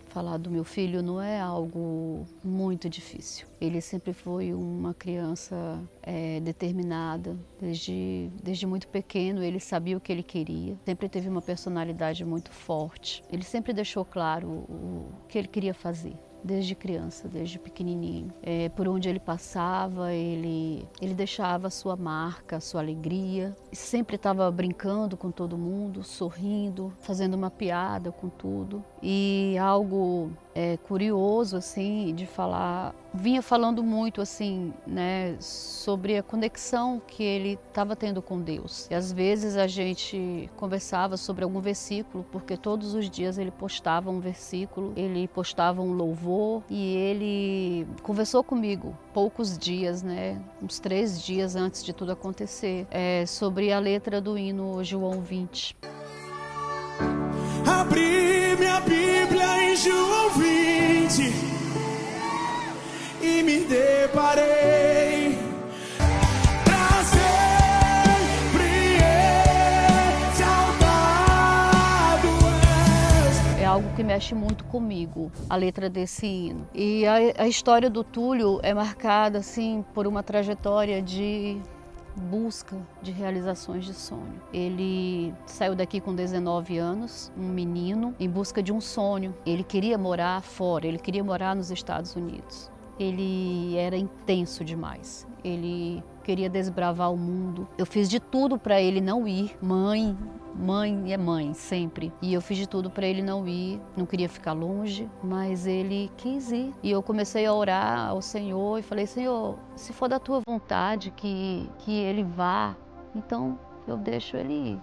Falar do meu filho não é algo muito difícil. Ele sempre foi uma criança determinada. Desde muito pequeno ele sabia o que ele queria. Sempre teve uma personalidade muito forte. Ele sempre deixou claro o que ele queria fazer. Desde criança, desde pequenininho. Por onde ele passava, ele deixava a sua marca, a sua alegria. Sempre estava brincando com todo mundo, sorrindo, fazendo uma piada com tudo. E algo curioso, assim, de falar, vinha falando muito, assim, né, sobre a conexão que ele estava tendo com Deus. E às vezes a gente conversava sobre algum versículo, porque todos os dias ele postava um versículo, ele postava um louvor, e ele conversou comigo poucos dias, né, uns 3 dias antes de tudo acontecer, sobre a letra do hino João 20. Abri minha Bíblia em João 20 e me deparei pra sempre exaltado és. É algo que mexe muito comigo, a letra desse hino. E a história do Túlio é marcada, assim, por uma trajetória de busca de realizações de sonho. Ele saiu daqui com 19 anos, um menino, em busca de um sonho. Ele queria morar fora, ele queria morar nos Estados Unidos. Ele era intenso demais, ele queria desbravar o mundo. Eu fiz de tudo para ele não ir. Mãe é mãe, sempre. E eu fiz de tudo para ele não ir, não queria ficar longe, mas ele quis ir. E eu comecei a orar ao Senhor e falei, Senhor, se for da tua vontade que ele vá, então eu deixo ele ir.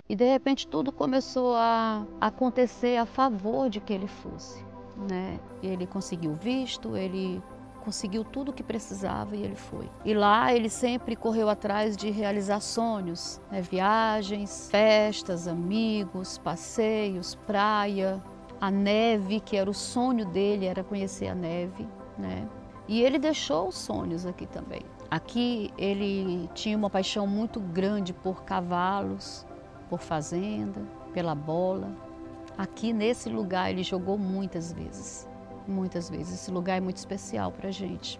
E de repente tudo começou a acontecer a favor de que ele fosse, né? Ele conseguiu visto, ele conseguiu tudo o que precisava e ele foi. E lá ele sempre correu atrás de realizar sonhos, né? Viagens, festas, amigos, passeios, praia, a neve, que era o sonho dele, era conhecer a neve, né? E ele deixou os sonhos aqui também. Aqui ele tinha uma paixão muito grande por cavalos, por fazenda, pela bola. Aqui nesse lugar ele jogou muitas vezes, muitas vezes. Esse lugar é muito especial para a gente,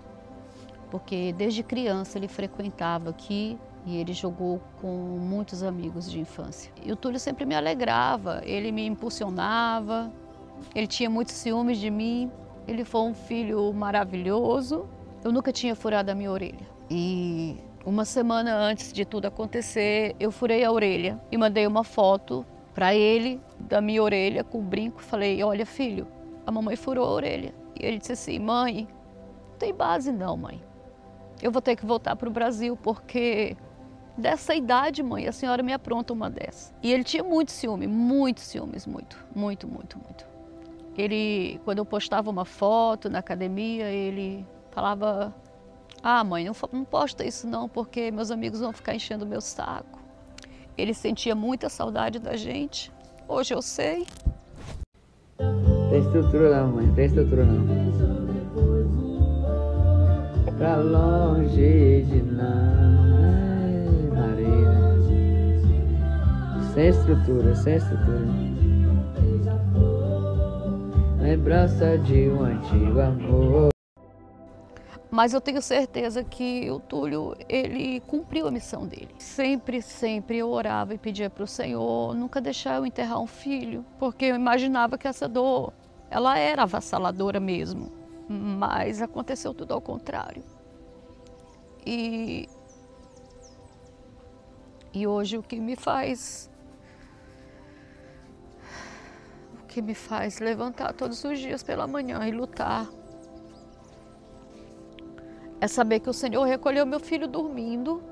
porque desde criança ele frequentava aqui e ele jogou com muitos amigos de infância. E o Túlio sempre me alegrava, ele me impulsionava, ele tinha muitos ciúmes de mim, ele foi um filho maravilhoso. Eu nunca tinha furado a minha orelha. E uma semana antes de tudo acontecer, eu furei a orelha e mandei uma foto para ele da minha orelha com o brinco. Falei, olha filho, a mamãe furou a orelha. E ele disse assim, mãe, não tem base não, mãe. Eu vou ter que voltar para o Brasil porque dessa idade, mãe, a senhora me apronta uma dessa. E ele tinha muito ciúme, muitos ciúmes, muito. Ele, quando eu postava uma foto na academia, ele falava, ah, mãe, não posta isso não, porque meus amigos vão ficar enchendo o meu saco. Ele sentia muita saudade da gente. Hoje eu sei. Tem estrutura não, mãe, tem estrutura não. Pra longe de nós, Maria. Sem estrutura, sem estrutura. Lembrança de um antigo amor. Mas eu tenho certeza que o Túlio, ele cumpriu a missão dele. Sempre eu orava e pedia para o Senhor nunca deixar eu enterrar um filho, porque eu imaginava que essa dor, ela era avassaladora mesmo, mas aconteceu tudo ao contrário. E hoje o que me faz levantar todos os dias pela manhã e lutar é saber que o Senhor recolheu meu filho dormindo.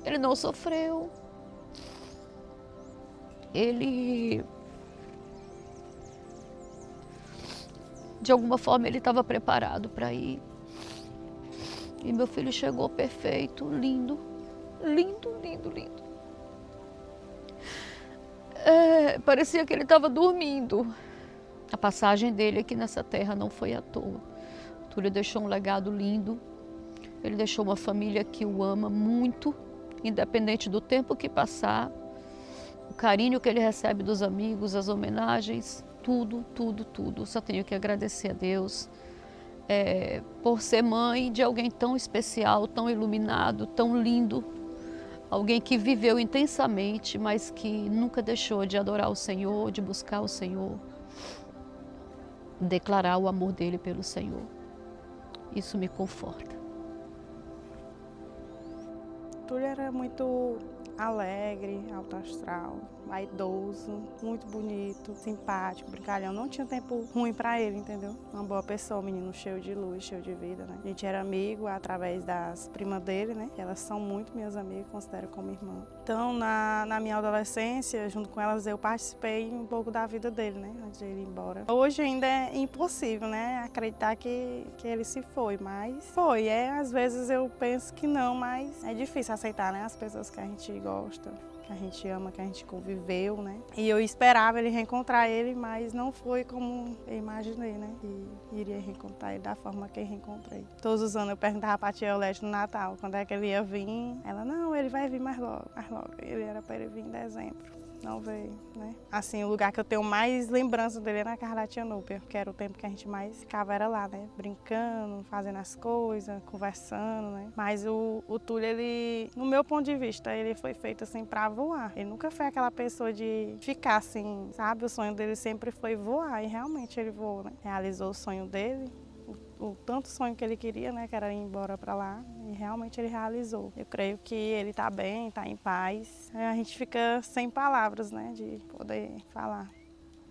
Ele não sofreu. Ele, de alguma forma, ele estava preparado para ir. E meu filho chegou perfeito, lindo, lindo, lindo, lindo. Parecia que ele estava dormindo. A passagem dele aqui nessa terra não foi à toa. Túlio deixou um legado lindo. Ele deixou uma família que o ama muito, independente do tempo que passar. O carinho que ele recebe dos amigos, as homenagens, tudo, tudo, tudo. Só tenho que agradecer a Deus por ser mãe de alguém tão especial, tão iluminado, tão lindo. Alguém que viveu intensamente, mas que nunca deixou de adorar o Senhor, de buscar o Senhor, declarar o amor dele pelo Senhor. Isso me conforta. Túlio era muito alegre, alto astral, vaidoso, muito bonito, simpático, brincalhão. Não tinha tempo ruim pra ele, entendeu? Uma boa pessoa, um menino cheio de luz, cheio de vida, né? A gente era amigo através das primas dele, né? Elas são muito minhas amigas, considero como irmã. Então, na minha adolescência, junto com elas, eu participei um pouco da vida dele, né? Antes de ele ir embora. Hoje ainda é impossível, né? Acreditar que ele se foi, mas foi. Às vezes eu penso que não, mas é difícil aceitar, né? As pessoas que a gente gosta, que a gente ama, que a gente conviveu, né? E eu esperava ele reencontrar ele, mas não foi como eu imaginei, né? Que iria reencontrar ele da forma que eu reencontrei. Todos os anos eu perguntava pra tia Olete no Natal, quando é que ele ia vir. Ela, não, ele vai vir mais logo, mais logo. Ele era pra ele vir em dezembro. Não veio, né? Assim, o lugar que eu tenho mais lembrança dele é na casa da tia Núbia, que era o tempo que a gente mais ficava, era lá, né? Brincando, fazendo as coisas, conversando, né? Mas o Túlio, ele, no meu ponto de vista, ele foi feito assim pra voar. Ele nunca foi aquela pessoa de ficar assim, sabe? O sonho dele sempre foi voar e realmente ele voou, né? Realizou o sonho dele. O tanto sonho que ele queria, né, que era ir embora para lá, e realmente ele realizou. Eu creio que ele está bem, está em paz. A gente fica sem palavras, né, de poder falar.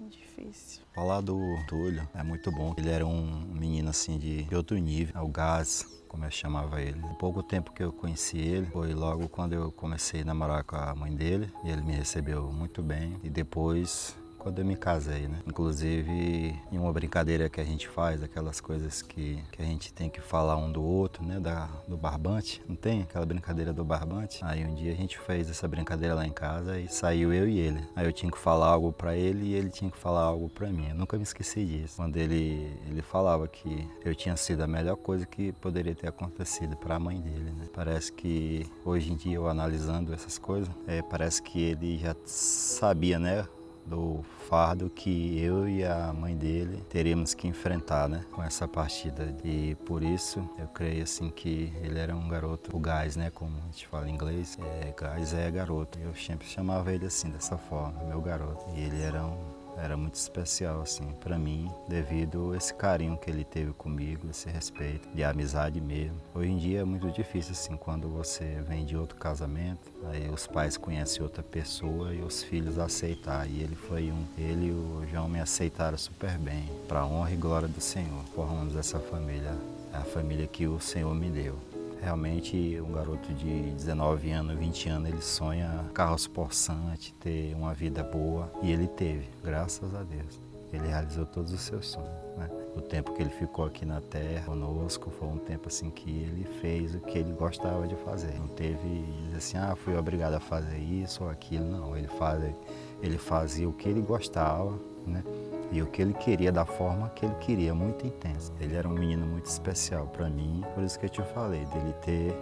É difícil. Falar do Túlio é muito bom. Ele era um menino assim de outro nível, o gás, como eu chamava ele. No pouco tempo que eu conheci ele, foi logo quando eu comecei a namorar com a mãe dele, e ele me recebeu muito bem. E depois, quando eu me casei, né? Inclusive, em uma brincadeira que a gente faz, aquelas coisas que a gente tem que falar um do outro, né? Do barbante, não tem? Aquela brincadeira do barbante. Aí um dia a gente fez essa brincadeira lá em casa e saiu eu e ele. Aí eu tinha que falar algo pra ele e ele tinha que falar algo pra mim. Eu nunca me esqueci disso. Quando ele falava que eu tinha sido a melhor coisa que poderia ter acontecido pra mãe dele, né? Parece que hoje em dia, eu analisando essas coisas, parece que ele já sabia, né? Do fardo que eu e a mãe dele teríamos que enfrentar, né, com essa partida. E por isso eu creio assim que ele era um garoto, o gás, né, como a gente fala em inglês, gás é garoto. Eu sempre chamava ele assim, dessa forma, meu garoto. E ele era muito especial assim para mim, devido a esse carinho que ele teve comigo, esse respeito de amizade mesmo. Hoje em dia é muito difícil assim, quando você vem de outro casamento, aí os pais conhecem outra pessoa e os filhos aceitar. E ele foi ele e o João me aceitaram super bem, para honra e glória do Senhor. Formamos essa família, a família que o Senhor me deu. Realmente, um garoto de 19 anos, 20 anos, ele sonha carros possantes, ter uma vida boa. E ele teve, graças a Deus. Ele realizou todos os seus sonhos, né? O tempo que ele ficou aqui na Terra conosco foi um tempo assim que ele fez o que ele gostava de fazer. Não teve assim, fui obrigado a fazer isso ou aquilo. Não, ele fazia o que ele gostava, né? E o que ele queria da forma que ele queria, muito intenso. Ele era um menino muito especial para mim, por isso que eu te falei, dele ter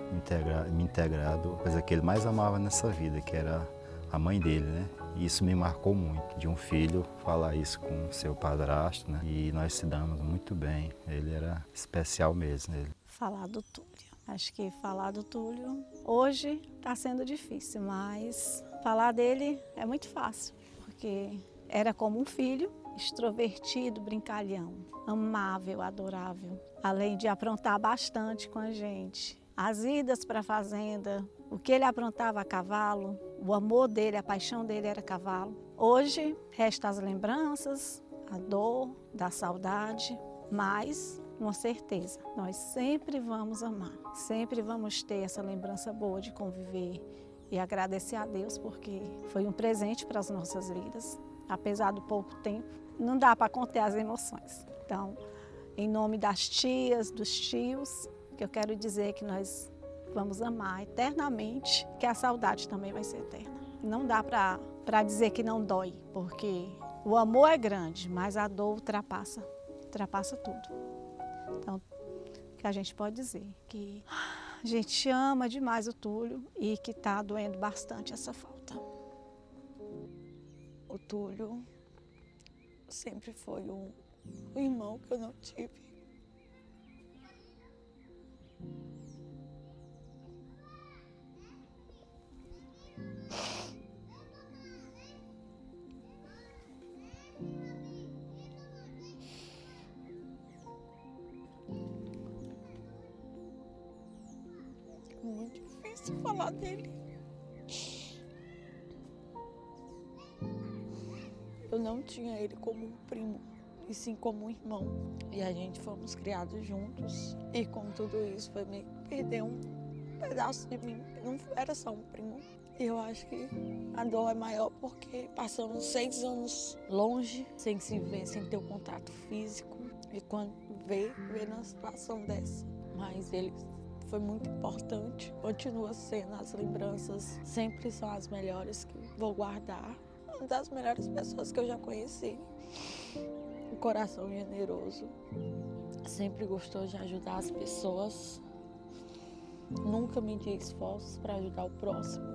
me integrado, coisa que ele mais amava nessa vida, que era a mãe dele, né? E isso me marcou muito, de um filho falar isso com seu padrasto, né? E nós se damos muito bem, ele era especial mesmo. Falar do Túlio. Acho que falar do Túlio hoje está sendo difícil, mas falar dele é muito fácil, porque era como um filho, extrovertido, brincalhão, amável, adorável, além de aprontar bastante com a gente. As idas para a fazenda, o que ele aprontava a cavalo, o amor dele, a paixão dele era cavalo. Hoje, resta as lembranças, a dor, da saudade, mas uma certeza, nós sempre vamos amar, sempre vamos ter essa lembrança boa de conviver e agradecer a Deus porque foi um presente para as nossas vidas, apesar do pouco tempo. Não dá para conter as emoções. Então, em nome das tias, dos tios, que eu quero dizer que nós vamos amar eternamente, que a saudade também vai ser eterna. Não dá para dizer que não dói, porque o amor é grande, mas a dor ultrapassa tudo. Então, o que a gente pode dizer? Que a gente ama demais o Túlio e que está doendo bastante essa falta. O Túlio sempre foi um irmão que eu não tive. É muito difícil falar dele. Eu não tinha ele como um primo, e sim como um irmão. E a gente fomos criados juntos. E com tudo isso foi meio que perder um pedaço de mim. Não era só um primo. E eu acho que a dor é maior porque passamos 6 anos longe, sem se ver, sem ter o contato físico. E quando vê numa situação dessa. Mas ele foi muito importante. Continua sendo, as lembranças sempre são as melhores que vou guardar. Uma das melhores pessoas que eu já conheci. Um coração generoso. Sempre gostou de ajudar as pessoas. Nunca mediu esforços para ajudar o próximo.